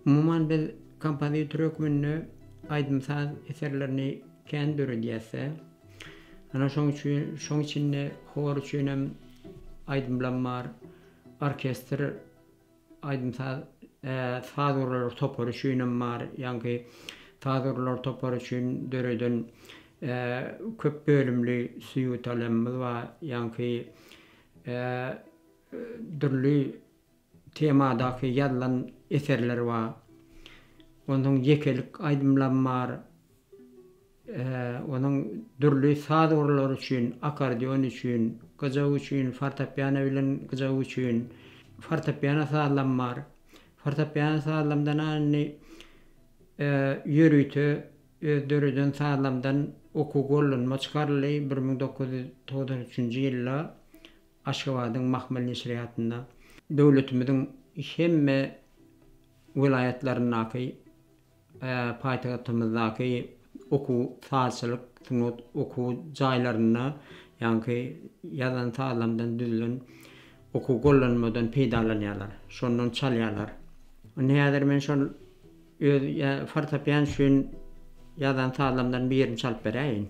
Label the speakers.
Speaker 1: Umuman biz Kompozitor Türkmenistanyň Aýdym-Saz Eserlerini kän dörediýäse. Ana şoň içinde hor üçin hem aýdymlanmar, orkestr Aýdym-Saz sazgurlar topar üçin hem bar. Ýani sazgurlar topar üçin Döreden köp bölümli süýütalarymyz bar. Ýani dürli temadaky ýazylan eserler bar. Onuň ýekelik aýdymlanmar, onun dürli sazgurlar üçin, akordeon üçin, gazaw üçin, fortepiano bilen gazaw üçin, fortepiano sazlanmar. Fortepiano sazlamdan anny ýörüýte Döreden sazlamdan okuw gollanma çykarly 1993-nji ýylda Aşgabatyň Mahmel Neşriýatynda döwletimiziň hemme vilayetlerindäki paýtagtymyzdaky okuw sazçylyk, okuw jaýlaryna, ýani ýazan sazlamdan düzülen okuw gollanmadan peýdalanýarlar. Şondan çalýarlar. Näder men şol fortepiano üçin ýazan sazlamdan bir ýerini çalyp beräýin.